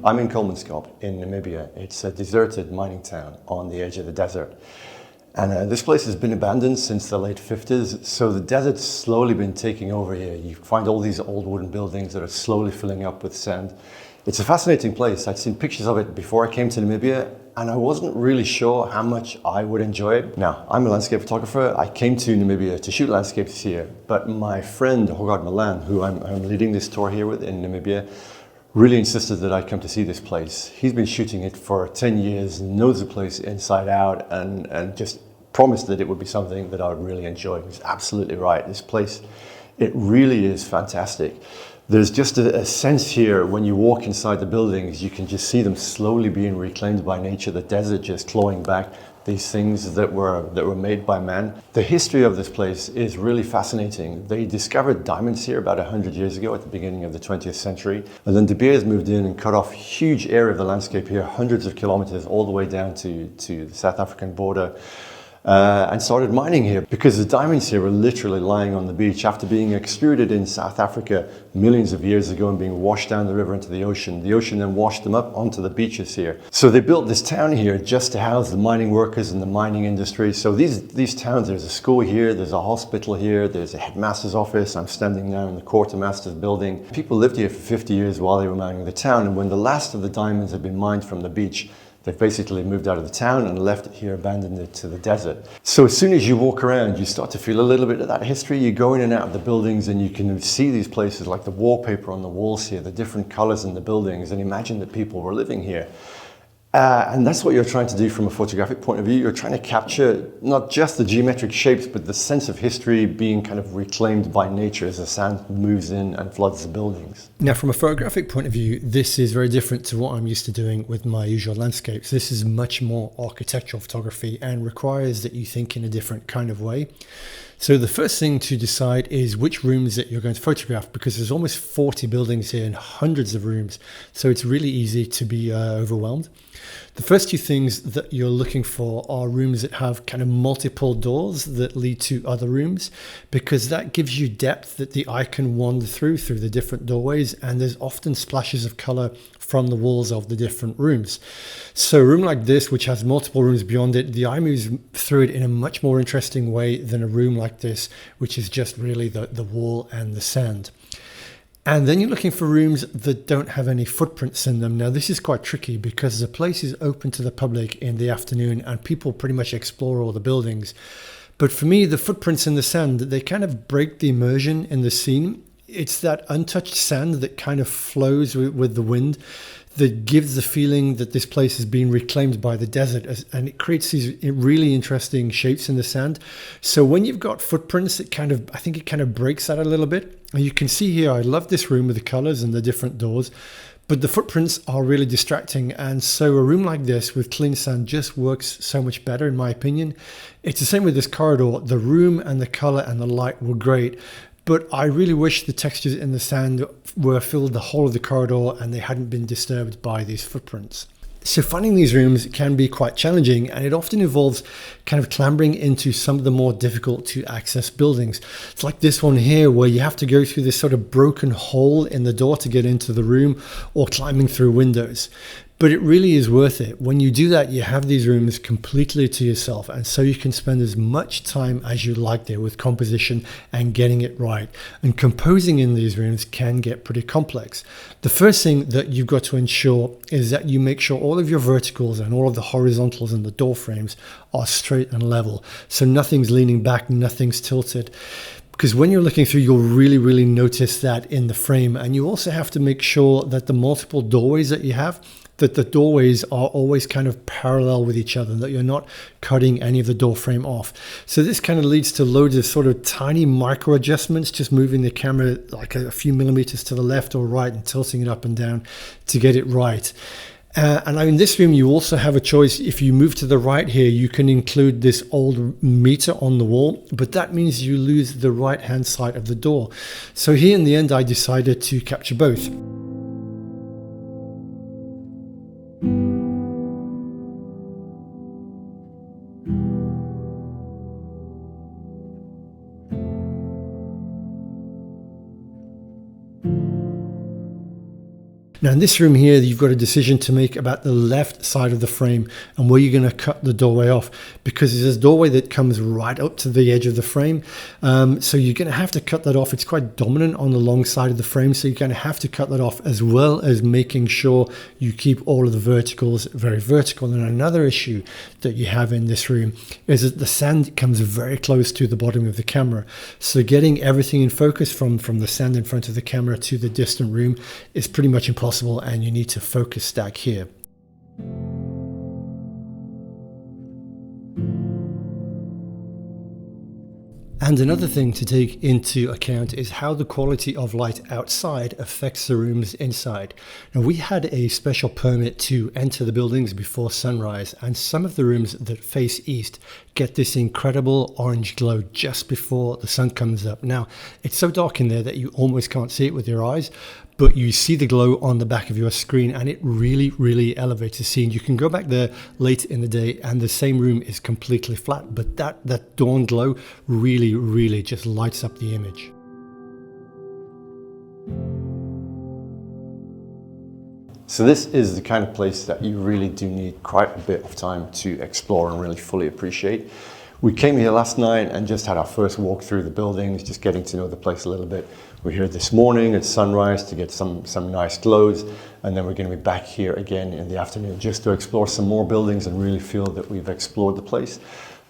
I'm in Kolmanskop in Namibia. It's a deserted mining town on the edge of the desert. And this place has been abandoned since the late 50s, so the desert's slowly been taking over here. You find all these old wooden buildings that are slowly filling up with sand. It's a fascinating place. I'd seen pictures of it before I came to Namibia, and I wasn't really sure how much I would enjoy it. Now, I'm a landscape photographer. I came to Namibia to shoot landscapes here, but my friend Hogard Milan, who I'm leading this tour here with in Namibia, really insisted that I come to see this place. He's been shooting it for 10 years, knows the place inside out, and just promised that it would be something that I would really enjoy. He's absolutely right. This place, it really is fantastic. There's just a sense here when you walk inside the buildings, you can just see them slowly being reclaimed by nature, the desert just clawing back these things that were made by man. The history of this place is really fascinating. They discovered diamonds here about 100 years ago at the beginning of the 20th century. And then De Beers moved in and cut off a huge area of the landscape here, hundreds of kilometers all the way down to the South African border. And started mining here because the diamonds here were literally lying on the beach after being extruded in South Africa millions of years ago and being washed down the river into the ocean. The ocean then washed them up onto the beaches here. So they built this town here just to house the mining workers and the mining industry. So these towns, there's a school here, there's a hospital here, there's a headmaster's office. I'm standing now in the quartermaster's building. People lived here for 50 years while they were mining the town, and when the last of the diamonds had been mined from the beach, they've basically moved out of the town and left it here, abandoned it to the desert. So as soon as you walk around, you start to feel a little bit of that history. You go in and out of the buildings and you can see these places like the wallpaper on the walls here, the different colors in the buildings, and imagine that people were living here. And that's what you're trying to do from a photographic point of view. You're trying to capture not just the geometric shapes, but the sense of history being kind of reclaimed by nature as the sand moves in and floods the buildings. Now, from a photographic point of view, this is very different to what I'm used to doing with my usual landscapes. This is much more architectural photography and requires that you think in a different kind of way. So the first thing to decide is which rooms that you're going to photograph, because there's almost 40 buildings here and hundreds of rooms. So it's really easy to be overwhelmed. The first two things that you're looking for are rooms that have kind of multiple doors that lead to other rooms, because that gives you depth that the eye can wander through the different doorways, and there's often splashes of color from the walls of the different rooms. So a room like this, which has multiple rooms beyond it, the eye moves through it in a much more interesting way than a room like this, which is just really the wall and the sand. And then you're looking for rooms that don't have any footprints in them. Now, this is quite tricky because the place is open to the public in the afternoon and people pretty much explore all the buildings. But for me, the footprints in the sand, they kind of break the immersion in the scene. It's that untouched sand that kind of flows with the wind that gives the feeling that this place has been reclaimed by the desert, and it creates these really interesting shapes in the sand. So when you've got footprints, I think it kind of breaks that a little bit. And you can see here, I love this room with the colors and the different doors, but the footprints are really distracting. And so a room like this with clean sand just works so much better, in my opinion. It's the same with this corridor. The room and the color and the light were great, but I really wish the textures in the sand were filled the whole of the corridor and they hadn't been disturbed by these footprints. So finding these rooms can be quite challenging, and it often involves kind of clambering into some of the more difficult to access buildings. It's like this one here where you have to go through this sort of broken hole in the door to get into the room, or climbing through windows. But it really is worth it. When you do that, you have these rooms completely to yourself, and so you can spend as much time as you like there with composition and getting it right. And composing in these rooms can get pretty complex. The first thing that you've got to ensure is that you make sure all of your verticals and all of the horizontals in the door frames are straight and level. So nothing's leaning back, nothing's tilted. Because when you're looking through, you'll really notice that in the frame. And you also have to make sure that the multiple doorways that you have, that the doorways are always kind of parallel with each other, that you're not cutting any of the door frame off. So this kind of leads to loads of sort of tiny micro adjustments, just moving the camera like a few millimeters to the left or right and tilting it up and down to get it right. And in this room, you also have a choice. If you move to the right here, you can include this old meter on the wall, but that means you lose the right-hand side of the door. So here in the end, I decided to capture both. Now in this room here, you've got a decision to make about the left side of the frame and where you're going to cut the doorway off, because there's a doorway that comes right up to the edge of the frame. So you're going to have to cut that off. It's quite dominant on the long side of the frame, so you're going to have to cut that off, as well as making sure you keep all of the verticals very vertical. And another issue that you have in this room is that the sand comes very close to the bottom of the camera. So getting everything in focus from the sand in front of the camera to the distant room is pretty much impossible, and you need to focus stack here. And another thing to take into account is how the quality of light outside affects the rooms inside. Now, we had a special permit to enter the buildings before sunrise, and some of the rooms that face east get this incredible orange glow just before the sun comes up. Now, it's so dark in there that you almost can't see it with your eyes, but you see the glow on the back of your screen, and it really elevates the scene. You can go back there late in the day and the same room is completely flat, but that dawn glow really just lights up the image. So this is the kind of place that you really do need quite a bit of time to explore and really fully appreciate. We came here last night and just had our first walk through the buildings, just getting to know the place a little bit. We're here this morning at sunrise to get some nice glows, and then we're going to be back here again in the afternoon just to explore some more buildings and really feel that we've explored the place.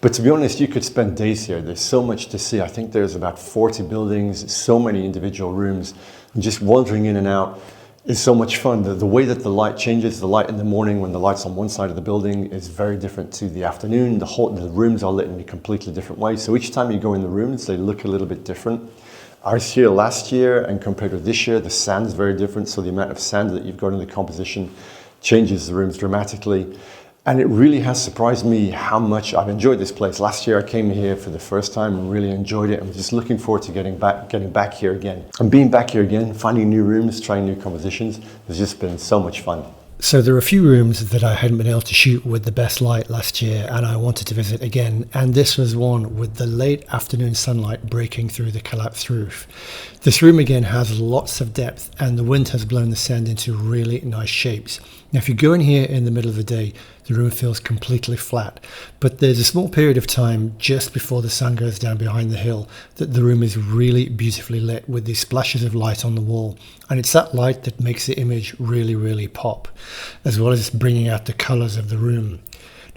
But to be honest, you could spend days here. There's so much to see. I think there's about 40 buildings, so many individual rooms, and just wandering in and out is so much fun. The way that the light changes, the light in the morning when the light's on one side of the building is very different to the afternoon. The rooms are lit in a completely different way. So each time you go in the rooms, they look a little bit different. I was here last year, and compared with this year, the sand's very different. So the amount of sand that you've got in the composition changes the rooms dramatically. And it really has surprised me how much I've enjoyed this place. Last year I came here for the first time and really enjoyed it. I'm just looking forward to getting back here again. And being back here again, finding new rooms, trying new compositions, has just been so much fun. So there are a few rooms that I hadn't been able to shoot with the best light last year, and I wanted to visit again, and this was one with the late afternoon sunlight breaking through the collapsed roof. This room again has lots of depth, and the wind has blown the sand into really nice shapes. Now if you go in here in the middle of the day, the room feels completely flat, but there's a small period of time just before the sun goes down behind the hill that the room is really beautifully lit with these splashes of light on the wall, and it's that light that makes the image really pop, as well as bringing out the colors of the room.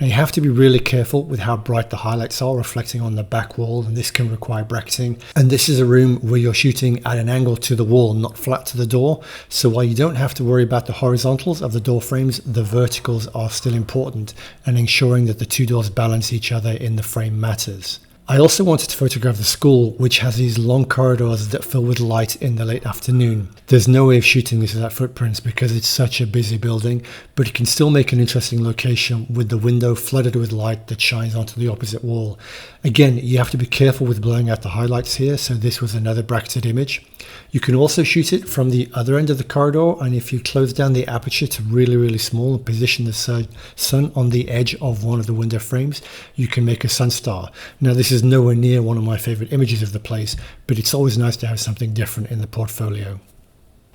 Now you have to be really careful with how bright the highlights are reflecting on the back wall, and this can require bracketing. And this is a room where you're shooting at an angle to the wall, not flat to the door. So while you don't have to worry about the horizontals of the door frames, the verticals are still important, and ensuring that the two doors balance each other in the frame matters. I also wanted to photograph the school, which has these long corridors that fill with light in the late afternoon. There's no way of shooting this without footprints because it's such a busy building, but you can still make an interesting location with the window flooded with light that shines onto the opposite wall. Again, you have to be careful with blowing out the highlights here, so this was another bracketed image. You can also shoot it from the other end of the corridor, and if you close down the aperture to really small and position the sun on the edge of one of the window frames, you can make a sun star. Now this is nowhere near one of my favorite images of the place, but it's always nice to have something different in the portfolio.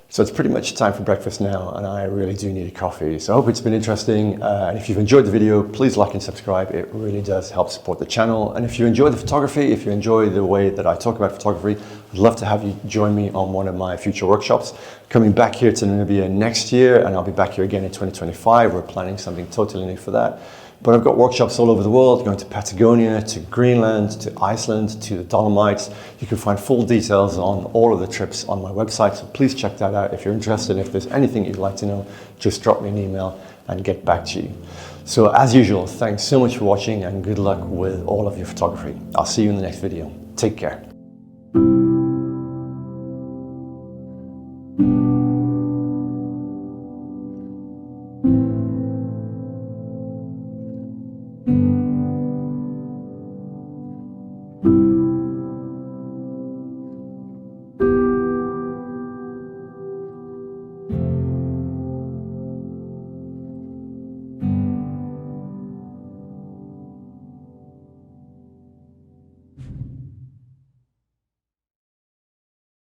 So it's pretty much time for breakfast now, and I really do need a coffee. So I hope it's been interesting, and if you've enjoyed the video, please like and subscribe. It really does help support the channel. And if you enjoy the photography, if you enjoy the way that I talk about photography, I'd love to have you join me on one of my future workshops. Coming back here to Namibia next year, and I'll be back here again in 2025. We're planning something totally new for that. But I've got workshops all over the world, going to Patagonia, to Greenland, to Iceland, to the Dolomites. You can find full details on all of the trips on my website, so please check that out if you're interested. If there's anything you'd like to know, just drop me an email and get back to you. So as usual, thanks so much for watching and good luck with all of your photography. I'll see you in the next video. Take care.